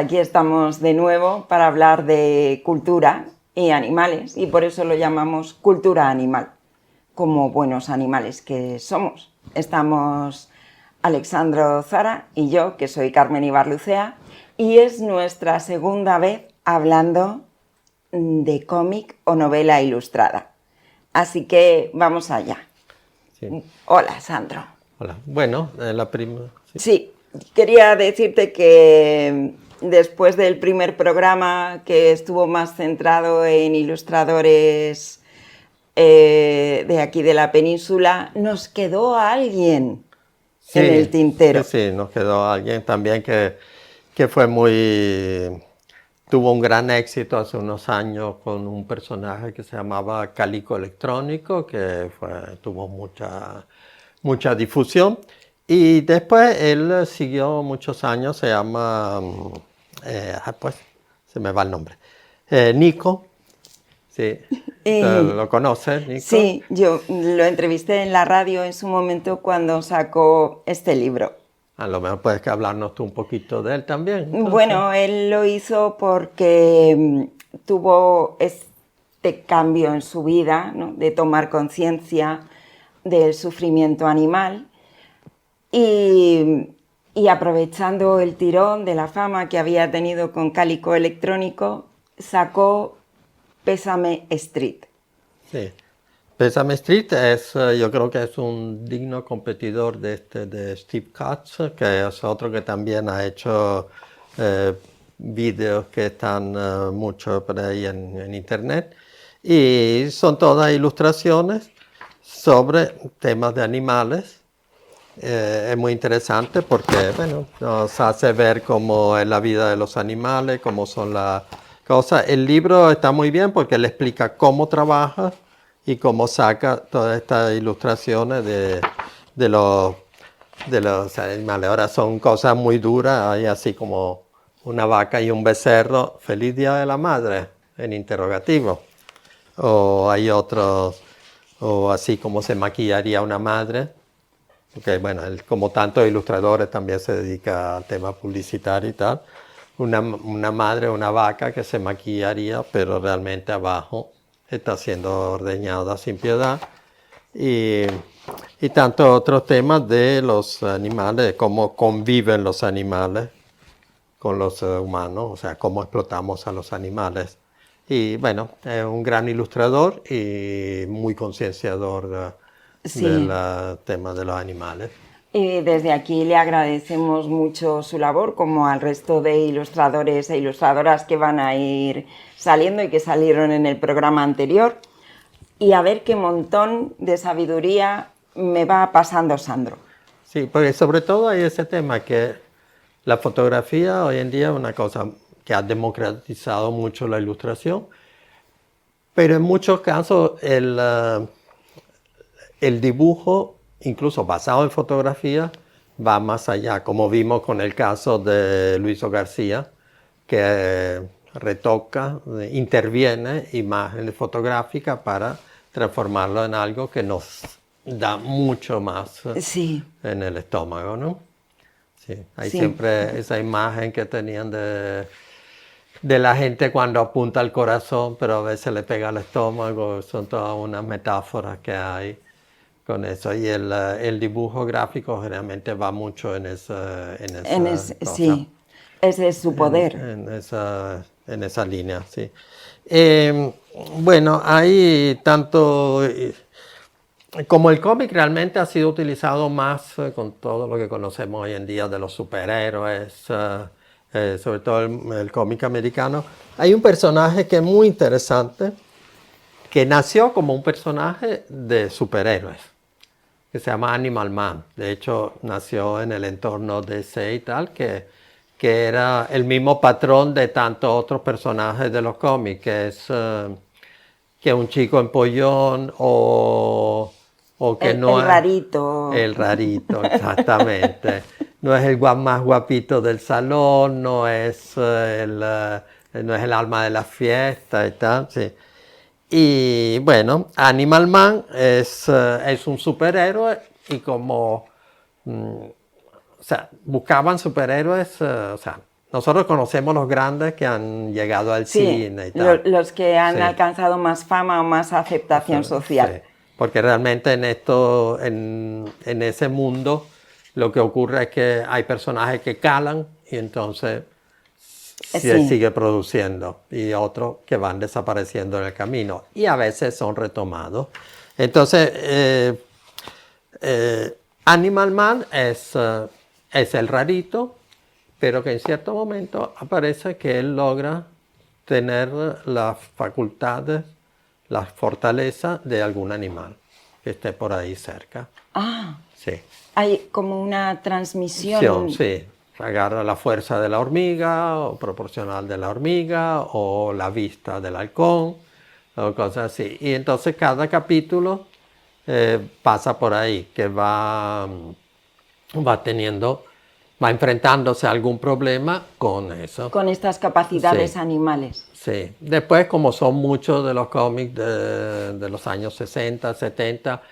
aquí estamos de nuevo para hablar de cultura y animales, y por eso lo llamamos cultura animal, como buenos animales que somos. Estamos Alexandro Zara y yo, que soy Carmen Ibarlucea, y es nuestra segunda vez hablando de cómic o novela ilustrada. Así que vamos allá. Sí. Hola, Sandro. Hola. Bueno, la primera... Sí, quería decirte que después del primer programa, que estuvo más centrado en ilustradores de aquí de la península, nos quedó alguien en el tintero. Sí, nos quedó alguien también que fue tuvo un gran éxito hace unos años con un personaje que se llamaba Cálico Electrónico, que tuvo mucha difusión. Y después él siguió muchos años, se llama, pues se me va el nombre, Nico. Sí, ¿lo conoces, Nico? Sí, yo lo entrevisté en la radio en su momento cuando sacó este libro. A lo mejor puedes hablarnos tú un poquito de él también. Entonces. Bueno, él lo hizo porque tuvo este cambio en su vida, ¿no? De tomar conciencia del sufrimiento animal y aprovechando el tirón de la fama que había tenido con Cálico Electrónico, sacó Pésame Street. Sí. Pésame Street yo creo que es un digno competidor de Steve Katz, que es otro que también ha hecho vídeos que están mucho por ahí en internet. Y son todas ilustraciones sobre temas de animales. Es muy interesante porque bueno, nos hace ver cómo es la vida de los animales, cómo son las cosas. El libro está muy bien porque le explica cómo trabaja y cómo saca todas estas ilustraciones de los animales. Ahora son cosas muy duras, hay así como una vaca y un becerro, feliz día de la madre, en interrogativo. O hay otros, o así como se maquillaría una madre. Porque bueno, él, como tantos ilustradores también se dedica al tema publicitario y tal. Una madre, una vaca que se maquillaría, pero realmente abajo está siendo ordeñada sin piedad. Y tantos otros temas de los animales, de cómo conviven los animales con los humanos, o sea, cómo explotamos a los animales. Y bueno, es un gran ilustrador y muy concienciador del tema de los animales. Y desde aquí le agradecemos mucho su labor, como al resto de ilustradores e ilustradoras que van a ir saliendo y que salieron en el programa anterior. Y a ver qué montón de sabiduría me va pasando Sandro. Sí, porque sobre todo hay ese tema que la fotografía hoy en día es una cosa que ha democratizado mucho la ilustración, pero en muchos casos el dibujo, incluso basado en fotografía, va más allá, como vimos con el caso de Luiso García, que retoca, interviene imágenes fotográficas para transformarlo en algo que nos da mucho más en el estómago, ¿no? Sí, hay siempre esa imagen que tenían de la gente cuando apunta al corazón, pero a veces le pega al estómago, son todas unas metáforas que hay con eso. Y el dibujo gráfico generalmente va mucho en esa cosa. Sí, ese es su poder. En esa línea, sí. Bueno, hay tanto... Como el cómic realmente ha sido utilizado más con todo lo que conocemos hoy en día de los superhéroes, sobre todo el cómic americano, hay un personaje que es muy interesante, que nació como un personaje de superhéroes, que se llama Animal Man. De hecho, nació en el entorno DC y tal, que era el mismo patrón de tantos otros personajes de los cómics, que es que un chico empollón o que no el rarito. El rarito, exactamente. No es el más guapito del salón, no es el alma de la fiesta y tal, sí. Y bueno, Animal Man es un superhéroe y como, o sea, buscaban superhéroes, o sea, nosotros conocemos los grandes que han llegado al Sí, cine y tal. los que han Sí. alcanzado más fama o más aceptación social. Sí, porque realmente en ese mundo lo que ocurre es que hay personajes que calan y entonces se Sí. sigue produciendo y otros que van desapareciendo en el camino y a veces son retomados. Entonces, Animal Man es el rarito, pero que en cierto momento aparece que él logra tener las facultades, la fortaleza de algún animal que esté por ahí cerca. Ah, Sí. hay como una transmisión. Sí. Agarra la fuerza de la hormiga, o proporcional de la hormiga, o la vista del halcón, o cosas así. Y entonces cada capítulo pasa por ahí, que va enfrentándose a algún problema con eso. Con estas capacidades Sí. animales. Sí, después como son muchos de los cómics de los años 60, 70,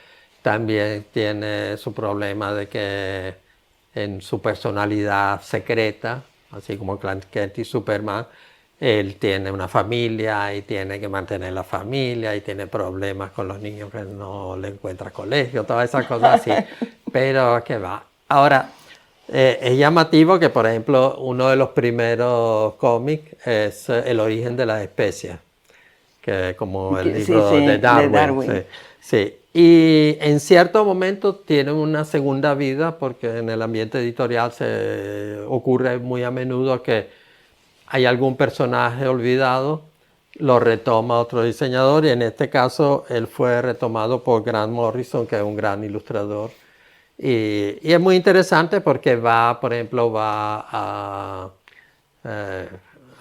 también tiene su problema de que en su personalidad secreta, así como Clark Kent y Superman, él tiene una familia y tiene que mantener la familia y tiene problemas con los niños que no le encuentra colegio, todas esas cosas así, pero que va. Ahora, es llamativo que, por ejemplo, uno de los primeros cómics es El origen de las especies, que como el Sí, libro sí, de de Darwin. Darwin. Sí. Y en cierto momento tiene una segunda vida porque en el ambiente editorial se ocurre muy a menudo que hay algún personaje olvidado, lo retoma otro diseñador y en este caso él fue retomado por Grant Morrison, que es un gran ilustrador. Y es muy interesante porque por ejemplo,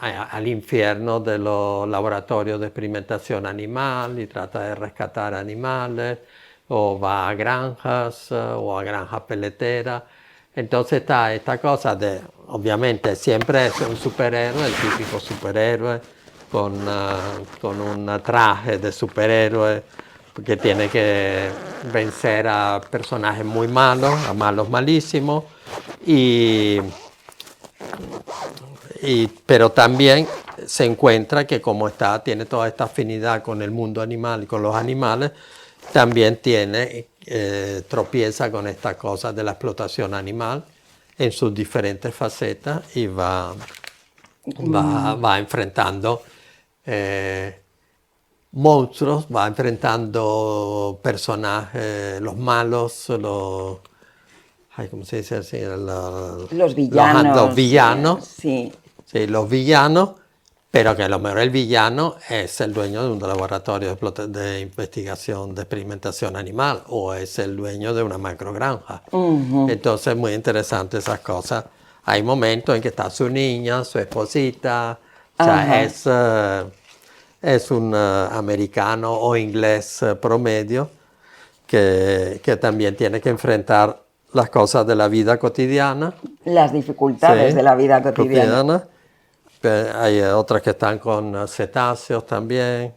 al infierno de los laboratorios de experimentación animal y trata de rescatar animales, o va a granjas o a granjas peleteras. Entonces está esta cosa de, obviamente, siempre es un superhéroe, el típico superhéroe, con un traje de superhéroe, que tiene que vencer a personajes muy malos, a malos malísimos, pero también se encuentra que como tiene toda esta afinidad con el mundo animal y con los animales, también tropieza con estas cosas de la explotación animal en sus diferentes facetas y va enfrentando monstruos, va enfrentando personajes, los malos, ¿cómo se dice así? Los villanos. Los villanos, Sí. sí, los villanos, pero que a lo mejor el villano es el dueño de un laboratorio de investigación, de experimentación animal, o es el dueño de una macrogranja. Entonces es muy interesante esas cosas. Hay momentos en que está su niña, su esposita, o sea, es un americano o inglés promedio que también tiene que enfrentar las cosas de la vida cotidiana. Las dificultades de la vida cotidiana. Hay otras que están con cetáceos también.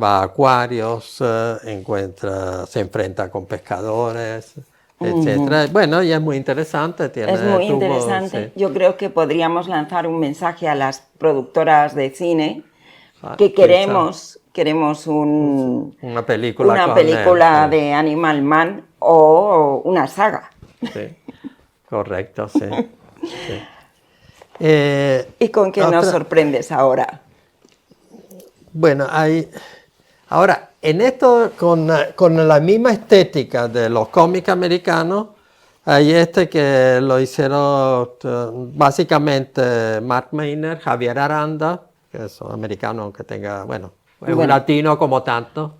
Va a acuarios, se enfrenta con pescadores, etc. Bueno, y es muy interesante. Es muy interesante. Sí. Yo creo que podríamos lanzar un mensaje a las productoras de cine que Quizá queremos una película, una con película él, sí. de Animal Man o una saga. Sí, correcto, sí. Sí. ¿Y con qué nos sorprendes ahora? Bueno, ahora, en esto, con la misma estética de los cómics americanos, hay que lo hicieron básicamente Mark Miner, Javier Aranda, que es un americano, aunque tenga, bueno, es un latino como tanto.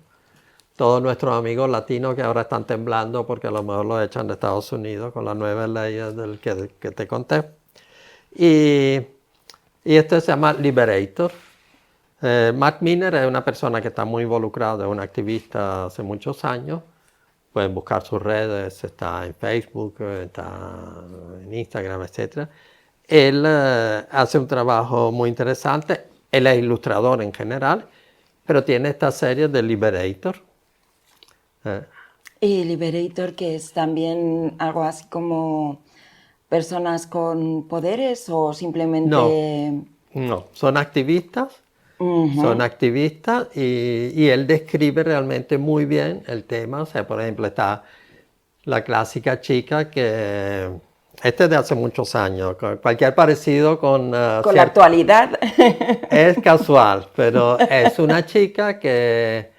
Todos nuestros amigos latinos que ahora están temblando porque a lo mejor los echan de Estados Unidos con las nuevas leyes que te conté. Y este se llama Liberator. Matt Miner es una persona que está muy involucrada, es un activista hace muchos años. Pueden buscar sus redes, está en Facebook, está en Instagram, etc. Él hace un trabajo muy interesante. Él es ilustrador en general, pero tiene esta serie de Liberator. Y Liberator, que es también algo así como personas con poderes o simplemente... No, son activistas. Son activistas y él describe realmente muy bien el tema. O sea, por ejemplo, está la clásica chica que... Este es de hace muchos años. Cualquier parecido con la actualidad. es casual, pero es una chica que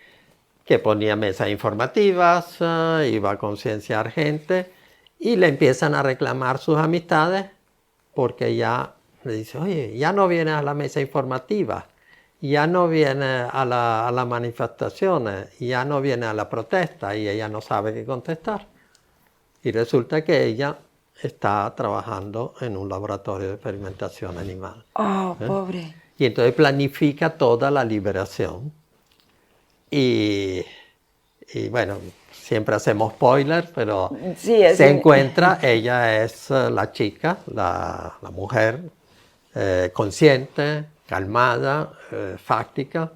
ponía mesas informativas, iba a concienciar gente y le empiezan a reclamar sus amistades porque ya le dice, oye, ya no vienes a la mesa informativa, ya no vienes a las manifestaciones, ya no vienes a la protesta y ella no sabe qué contestar. Y resulta que ella está trabajando en un laboratorio de experimentación animal. Oh, pobre. Y entonces planifica toda la liberación. Y bueno, siempre hacemos spoilers, pero Sí, se encuentra, ella es la chica, la mujer, consciente, calmada, fáctica.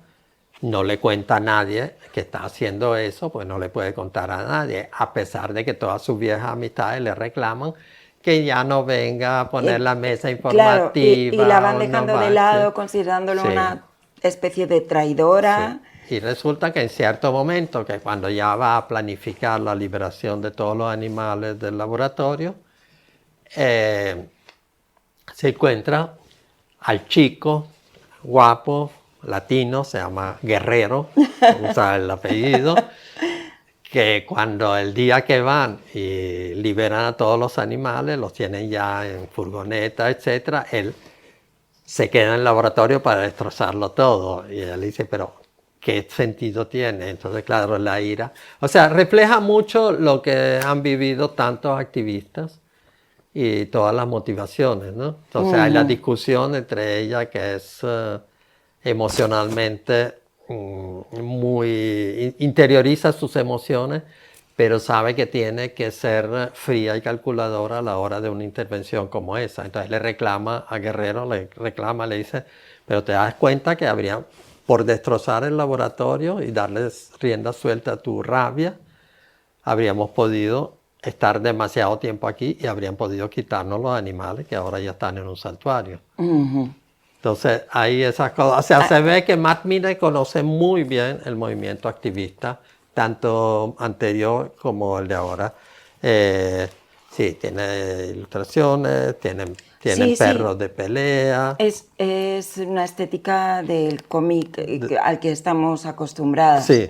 No le cuenta a nadie que está haciendo eso, pues no le puede contar a nadie, a pesar de que todas sus viejas amistades le reclaman que ya no venga a poner la mesa informativa. Claro, y la van dejando de lado, sí. considerándolo Sí. una especie de traidora. Sí. Y resulta que en cierto momento, que cuando ya va a planificar la liberación de todos los animales del laboratorio, se encuentra al chico guapo, latino, se llama Guerrero, usa el apellido, que cuando el día que van y liberan a todos los animales, los tienen ya en furgoneta, etc., él se queda en el laboratorio para destrozarlo todo. Y él dice, pero ¿qué sentido tiene? Entonces, claro, la ira. O sea, refleja mucho lo que han vivido tantos activistas y todas las motivaciones, ¿no? Entonces hay la discusión entre ella que es emocionalmente muy... interioriza sus emociones, pero sabe que tiene que ser fría y calculadora a la hora de una intervención como esa. Entonces le reclama a Guerrero, le dice, pero te das cuenta que habría, por destrozar el laboratorio y darles rienda suelta a tu rabia, habríamos podido estar demasiado tiempo aquí y habrían podido quitarnos los animales que ahora ya están en un santuario. Entonces, hay esas cosas. O sea, se ve que Matt Miller conoce muy bien el movimiento activista, tanto anterior como el de ahora. Sí, tiene ilustraciones, tienen Sí, perros de pelea. Es una estética del cómic al que estamos acostumbradas. Sí,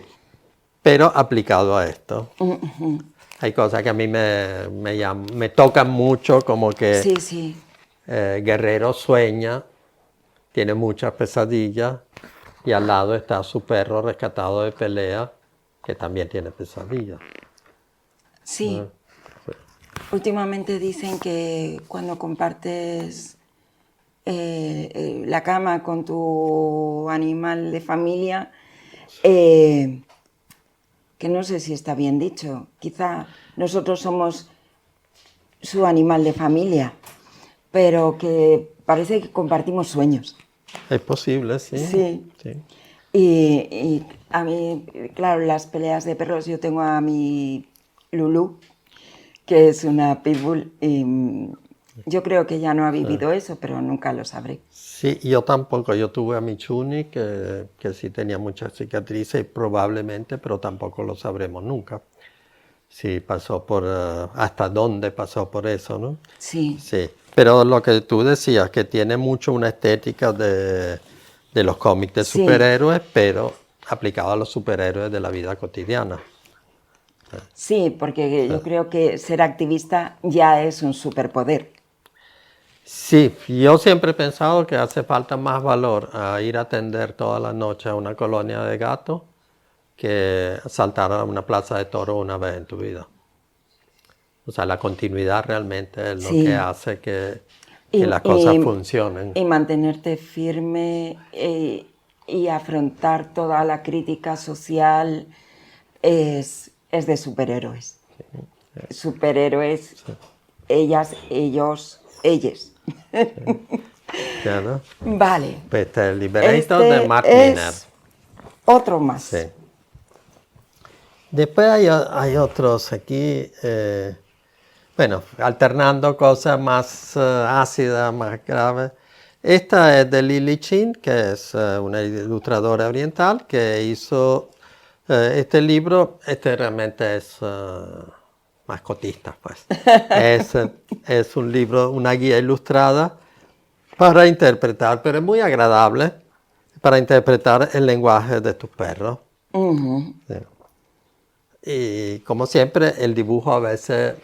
pero aplicado a esto. Hay cosas que a mí me tocan mucho, como que Sí. Guerrero sueña, tiene muchas pesadillas, y al lado está su perro rescatado de pelea, que también tiene pesadillas. Sí. Últimamente dicen que cuando compartes la cama con tu animal de familia, que no sé si está bien dicho, quizá nosotros somos su animal de familia, pero que parece que compartimos sueños. Es posible, sí. Sí. Y a mí, claro, las peleas de perros, yo tengo a mi Lulu, que es una pitbull, y yo creo que ella no ha vivido eso, pero nunca lo sabré. Sí, yo tampoco. Yo tuve a mi Chuni, que sí tenía muchas cicatrices, probablemente, pero tampoco lo sabremos nunca. Sí, pasó por... hasta dónde pasó por eso, ¿no? Sí. Sí, pero lo que tú decías, que tiene mucho una estética de los cómics de superhéroes, pero aplicado a los superhéroes de la vida cotidiana. Sí, porque yo creo que ser activista ya es un superpoder. Sí, yo siempre he pensado que hace falta más valor a ir a atender todas las noches a una colonia de gatos que saltar a una plaza de toros una vez en tu vida. O sea, la continuidad realmente es lo que hace que las cosas funcionen. Y mantenerte firme y afrontar toda la crítica social es de superhéroes. Superhéroes, ellas, ellos, ellas. ¿Ya, no? Vale. Pues este es el Liberator de Matt Miller. Otro más. Sí. Después hay otros aquí. bueno, alternando cosas más ácidas, más graves. Esta es de Lili Chin, que es una ilustradora oriental que hizo este libro. Este realmente es mascotista, pues. Es un libro, una guía ilustrada para interpretar, pero es muy agradable para interpretar el lenguaje de tus perros. Sí. Y como siempre, el dibujo a veces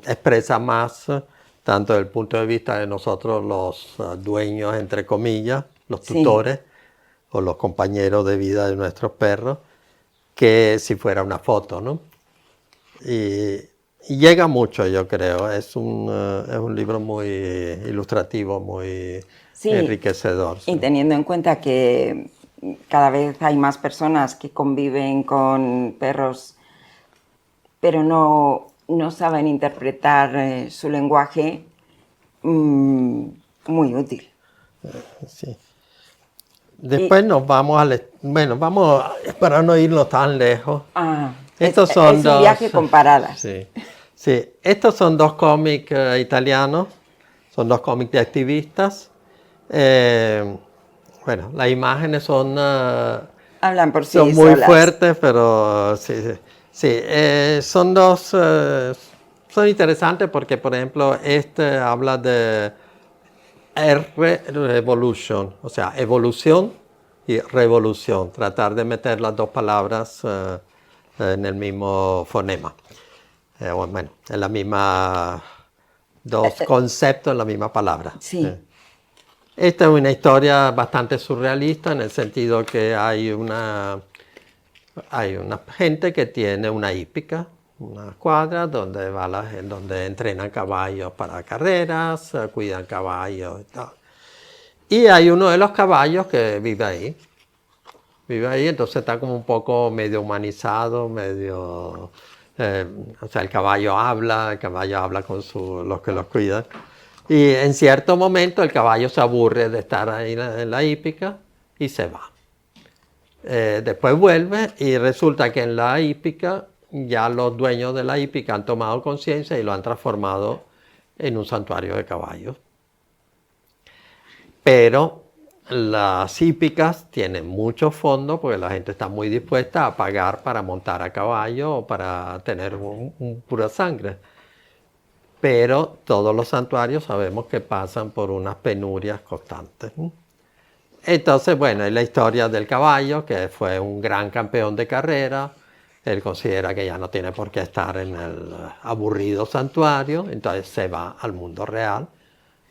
expresa más, tanto desde el punto de vista de nosotros los dueños, entre comillas, los Sí. tutores o los compañeros de vida de nuestros perros, que si fuera una foto, ¿no? Y llega mucho, yo creo. Es un libro muy ilustrativo, muy Sí, enriquecedor. y Sí. teniendo en cuenta que cada vez hay más personas que conviven con perros, pero no saben interpretar su lenguaje, muy útil. Sí. Después nos vamos vamos, para no irnos tan lejos. Estos son es un viaje con paradas. Sí, sí. Estos son dos cómics italianos, son dos cómics de activistas. Bueno, las imágenes son Hablan por sí son muy solas. fuertes, pero sí, sí. Sí, son dos, son interesantes porque, por ejemplo, este habla de revolution, o sea, evolución y revolución, tratar de meter las dos palabras en el mismo fonema. Bueno, en la misma, dos conceptos en la misma palabra. Sí. Esta es una historia bastante surrealista en el sentido que hay una gente que tiene una hípica, una cuadra donde donde entrenan caballos para carreras, cuidan caballos y tal. Y hay uno de los caballos que vive ahí. Vive ahí, entonces está como un poco medio humanizado, medio... o sea, el caballo habla con los que los cuidan. Y en cierto momento el caballo se aburre de estar ahí en la hípica y se va. Después vuelve y resulta que en la hípica ya los dueños de la hípica han tomado conciencia y lo han transformado en un santuario de caballos. Pero las hípicas tienen mucho fondo porque la gente está muy dispuesta a pagar para montar a caballo o para tener pura sangre. Pero todos los santuarios sabemos que pasan por unas penurias constantes. Entonces, bueno, es la historia del caballo, que fue un gran campeón de carrera. Él considera que ya no tiene por qué estar en el aburrido santuario, entonces se va al mundo real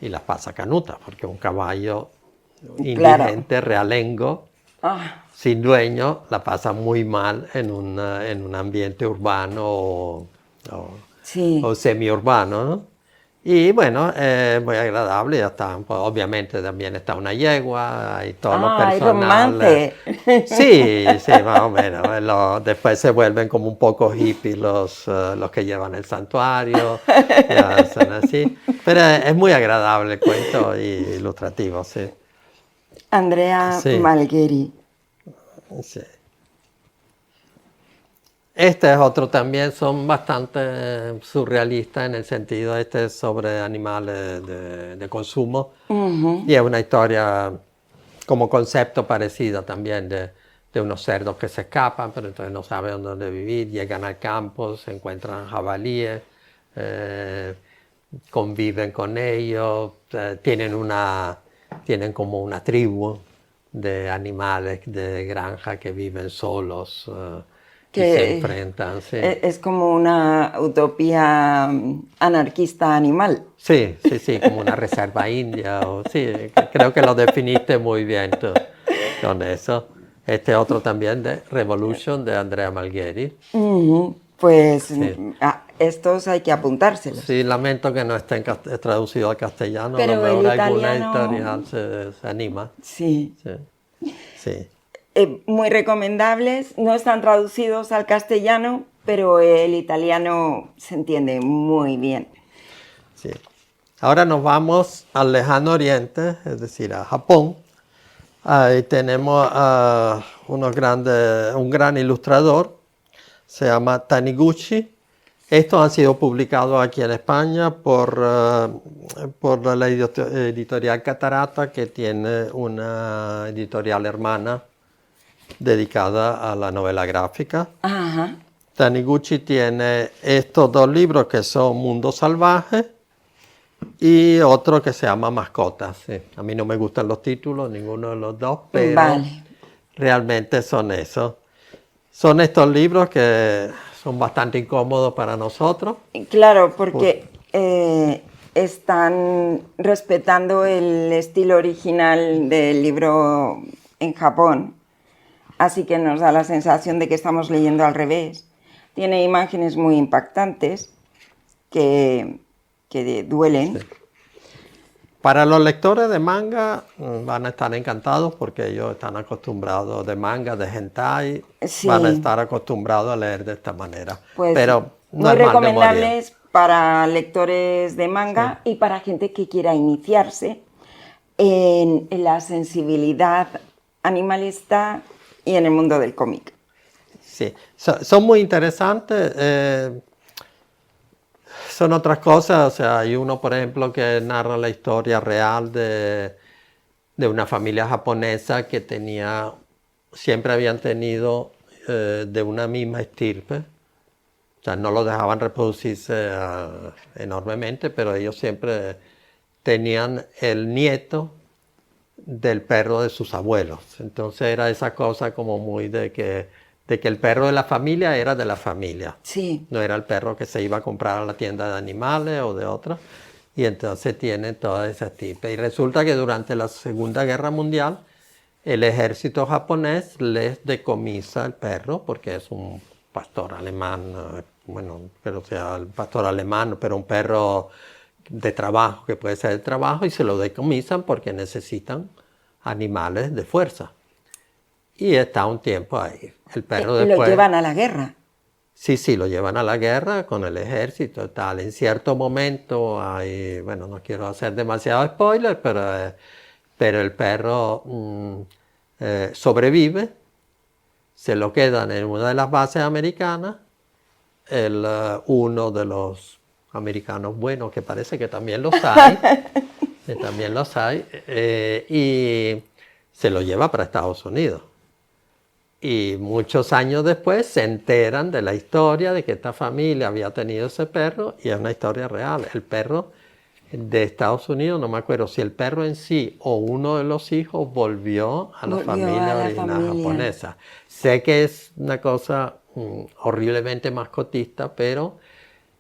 y las pasa canutas, porque un caballo indigente, realengo, sin dueño, la pasa muy mal en un ambiente urbano o semiurbano, ¿no? Y bueno, muy agradable, ya está. Pues, obviamente también está una yegua y todo lo personal. Romance. Sí, sí, más o menos. Después se vuelven como un poco hippies los que llevan el santuario, ya son así. Pero es muy agradable el cuento y ilustrativo, sí. Andrea Malgeri. Sí. Este es otro también, son bastante surrealistas en el sentido, este es sobre animales de consumo y es una historia como concepto parecido también de unos cerdos que se escapan, pero entonces no saben dónde vivir, llegan al campo, se encuentran jabalíes, conviven con ellos, tienen como una tribu de animales de granja que viven solos. Que se enfrentan, sí. Es como una utopía anarquista animal. Sí, sí, sí, como una reserva india. Sí, creo que lo definiste muy bien tú, con eso. Este otro también de Revolution de Andrea Malgeri. Pues sí. Estos hay que apuntárselos. Sí, lamento que no estén traducidos al castellano. Pero a lo mejor el alguna italiano... editorial se anima. Sí. Sí. Sí. Muy recomendables, no están traducidos al castellano, pero el italiano se entiende muy bien. Sí. Ahora nos vamos al lejano oriente, es decir, a Japón. Ahí tenemos un gran ilustrador, se llama Taniguchi, Estos han sido publicados aquí en España por la editorial Catarata, que tiene una editorial hermana dedicada a la novela gráfica. Ajá. Taniguchi tiene estos dos libros que son Mundo Salvaje y otro que se llama Mascotas. Sí. A mí no me gustan los títulos, ninguno de los dos, pero Vale. realmente son esos. Son estos libros que son bastante incómodos para nosotros. Claro, porque están respetando el estilo original del libro en Japón, así que nos da la sensación de que estamos leyendo al revés. Tiene imágenes muy impactantes que duelen. Sí. Para los lectores de manga van a estar encantados porque ellos están acostumbrados de manga, de hentai, Sí. van a estar acostumbrados a leer de esta manera. Pues pero no muy es mal de morir. recomendables para lectores de manga y para gente que quiera iniciarse en la sensibilidad animalista y en el mundo del cómic. Sí, son muy interesantes. Son otras cosas, o sea, hay uno, por ejemplo, que narra la historia real de una familia japonesa que siempre habían tenido de una misma estirpe. O sea, no lo dejaban reproducirse enormemente, pero ellos siempre tenían el nieto del perro de sus abuelos. Entonces era esa cosa como muy de que el perro de la familia era de la familia. Sí. No era el perro que se iba a comprar a la tienda de animales o de otra. Y entonces tienen todas esas tipos. Y resulta que durante la Segunda Guerra Mundial el ejército japonés les decomisa el perro porque es un pastor alemán, bueno, pero sea el pastor alemán, pero un perro de trabajo, que puede ser de trabajo, y se lo decomisan porque necesitan animales de fuerza. Y está un tiempo ahí. El perro después... Lo llevan a la guerra. Sí, lo llevan a la guerra con el ejército y tal. En cierto momento hay, bueno, no quiero hacer demasiado spoiler, pero el perro sobrevive, se lo quedan en una de las bases americanas, uno de los americanos buenos, que parece que también los hay, y se lo lleva para Estados Unidos. Y muchos años después se enteran de la historia de que esta familia había tenido ese perro y es una historia real. El perro de Estados Unidos, no me acuerdo si el perro en sí o uno de los hijos volvió a la familia original japonesa. Sé que es una cosa horriblemente mascotista, pero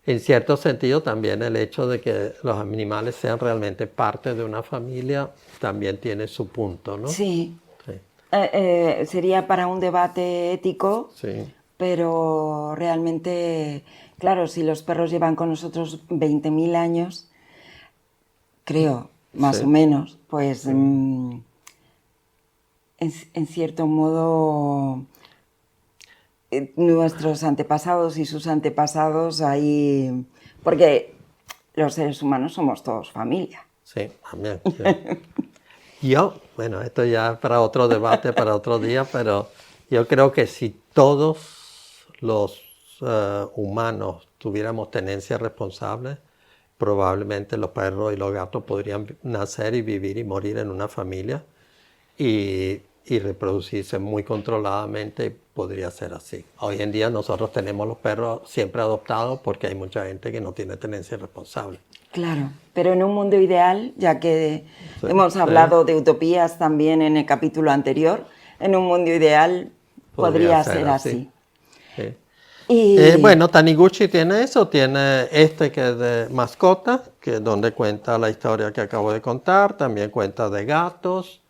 en cierto sentido también el hecho de que los animales sean realmente parte de una familia también tiene su punto, ¿no? Sí. Sería para un debate ético, Sí. pero realmente, claro, si los perros llevan con nosotros 20.000 años, creo, más o menos, pues en cierto modo nuestros antepasados y sus antepasados ahí, porque los seres humanos somos todos familia. Sí, también. Sí. Bueno, esto ya es para otro debate, para otro día, pero yo creo que si todos los humanos tuviéramos tenencia responsable, probablemente los perros y los gatos podrían nacer y vivir y morir en una familia y reproducirse muy controladamente, podría ser así. Hoy en día nosotros tenemos los perros siempre adoptados porque hay mucha gente que no tiene tenencia responsable. Claro, pero en un mundo ideal, ya que hemos hablado de utopías también en el capítulo anterior, en un mundo ideal podría ser así. Sí. Y... bueno, Taniguchi tiene eso, tiene este que es de mascota, que es donde cuenta la historia que acabo de contar, también cuenta de gatos,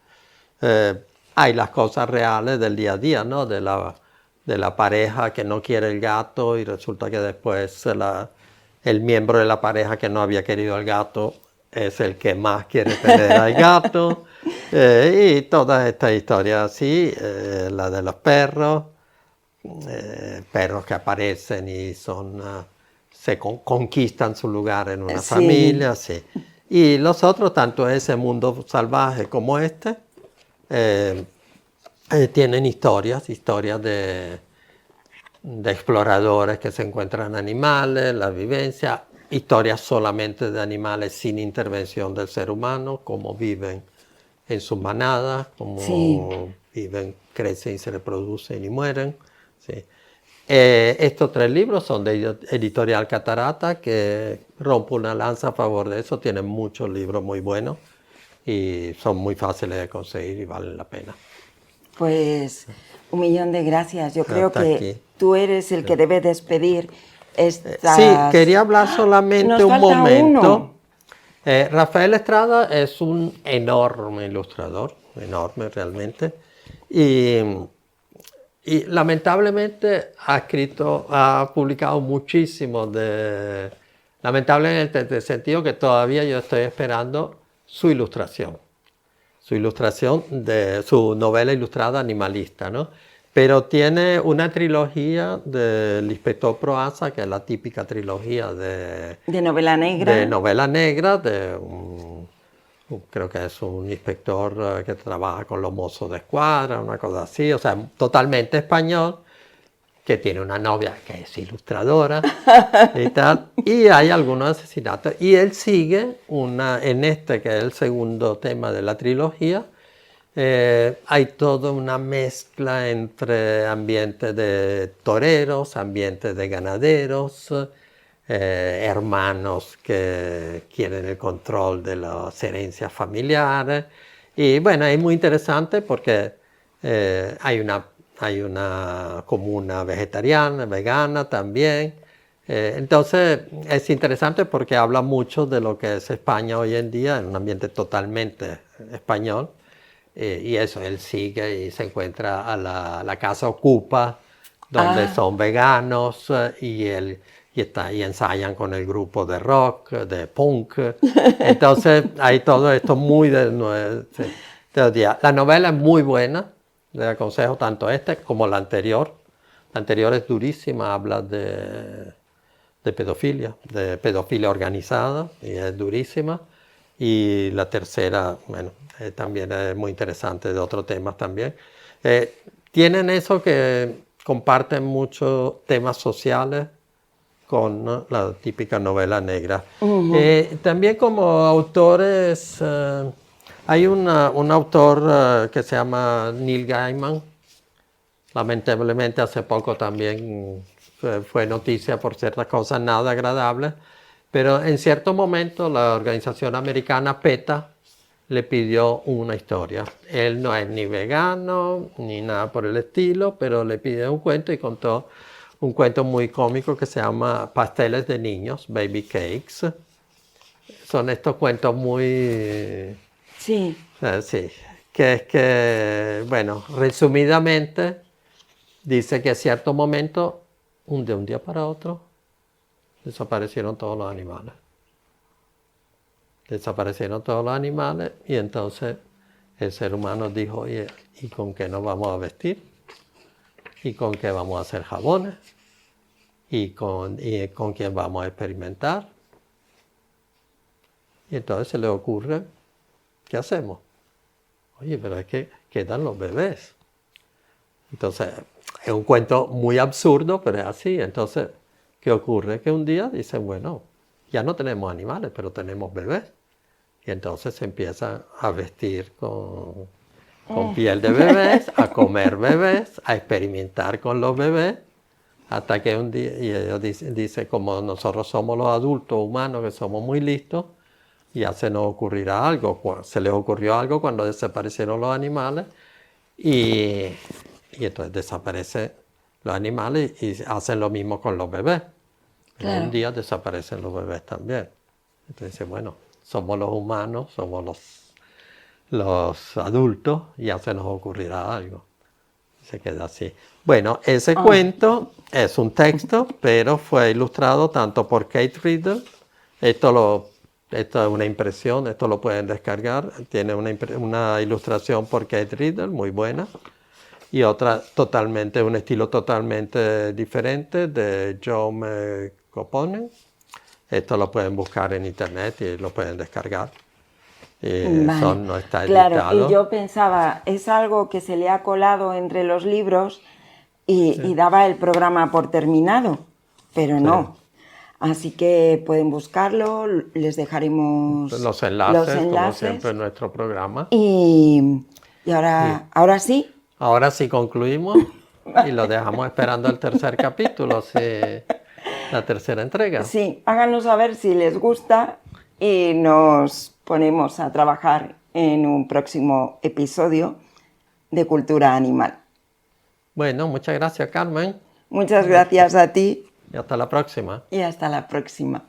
hay las cosas reales del día a día, ¿no? De la pareja que no quiere el gato y resulta que después el miembro de la pareja que no había querido al gato es el que más quiere tener al gato. Y todas estas historias así, la de los perros, perros que aparecen y se conquistan su lugar en una familia. Sí. Y los otros, tanto ese mundo salvaje como tienen historias de exploradores que se encuentran animales, la vivencia, historias solamente de animales sin intervención del ser humano, cómo viven en sus manadas, Sí. cómo viven, crecen y se reproducen y mueren. ¿Sí? Estos 3 libros son de Editorial Catarata, que rompo una lanza a favor de eso. Tienen muchos libros muy buenos y son muy fáciles de conseguir y valen la pena. Pues 1 millón de gracias. Yo creo Hasta que aquí. tú eres el que debe despedir Sí, estas... quería hablar ¡Ah! solamente Nos un falta momento. uno. Rafael Estrada es un enorme ilustrador, enorme realmente, y, y lamentablemente ha publicado muchísimo lamentablemente en el sentido que todavía yo estoy esperando su ilustración de su novela ilustrada Animalista, ¿no? Pero tiene una trilogía del Inspector Proaza, que es la típica trilogía De novela de negra. novela negra, creo que es un inspector que trabaja con los mozos de escuadra, una cosa así, o sea, totalmente español, que tiene una novia que es ilustradora y tal, y hay algunos asesinatos. Y él sigue en este, que es el segundo tema de la trilogía, hay toda una mezcla entre ambientes de toreros, ambientes de ganaderos, hermanos que quieren el control de las herencias familiares. Y bueno, es muy interesante porque hay una comuna vegetariana, vegana también. Entonces es interesante porque habla mucho de lo que es España hoy en día, en un ambiente totalmente español. Y eso, él sigue y se encuentra a la casa Ocupa, donde Ah, son veganos y ensayan con el grupo de rock, de punk. Entonces hay todo esto muy de día. La novela es muy buena, le aconsejo tanto como la anterior. La anterior es durísima, habla de pedofilia organizada, y es durísima. Y la tercera, bueno, también es muy interesante, de otros temas también. Tienen eso que comparten muchos temas sociales con, ¿no?, la típica novela negra. También como autores, hay un autor que se llama Neil Gaiman. Lamentablemente hace poco también fue noticia por ciertas cosas nada agradables, pero en cierto momento la organización americana PETA le pidió una historia. Él no es ni vegano ni nada por el estilo, pero le pidió un cuento y contó un cuento muy cómico que se llama Pasteles de Niños, Baby Cakes. Son estos cuentos muy... sí. sí, que es que, bueno, resumidamente, dice que a cierto momento, de un día para otro, desaparecieron todos los animales. Desaparecieron todos los animales y entonces el ser humano dijo, oye, ¿y con qué nos vamos a vestir? ¿Y con qué vamos a hacer jabones? ¿Y con quién vamos a experimentar? Y entonces se le ocurre, ¿qué hacemos? Oye, pero es que quedan los bebés. Entonces, es un cuento muy absurdo, pero es así. Entonces, ¿qué ocurre? Que un día dicen, bueno, ya no tenemos animales, pero tenemos bebés. Y entonces se empiezan a vestir con piel de bebés, a comer bebés, a experimentar con los bebés, hasta que un día, y ellos dice, como nosotros somos los adultos humanos que somos muy listos, ya se nos ocurrirá algo. Se les ocurrió algo cuando desaparecieron los animales y entonces desaparecen los animales y hacen lo mismo con los bebés. Claro. Un día desaparecen los bebés también. Entonces, bueno, somos los humanos, somos los adultos, ya se nos ocurrirá algo. Se queda así. Bueno, ese cuento es un texto, pero fue ilustrado tanto por Kate Riddle. Esto es una impresión, esto lo pueden descargar. Tiene una ilustración por Kate Riddle, muy buena. Y otra un estilo totalmente diferente de Joe Coponen. Esto lo pueden buscar en internet y lo pueden descargar. Vale. No está Claro, editado. y yo pensaba, es algo que se le ha colado entre los libros y daba el programa por terminado, pero no. Así que pueden buscarlo, les dejaremos Los enlaces, como siempre, en nuestro programa. Y ahora sí. Ahora sí concluimos y lo dejamos esperando el tercer capítulo, la tercera entrega. Sí, háganos saber si les gusta y nos ponemos a trabajar en un próximo episodio de Cultura Animal. Bueno, muchas gracias, Carmen. Muchas gracias a ti. Y hasta la próxima. Y hasta la próxima.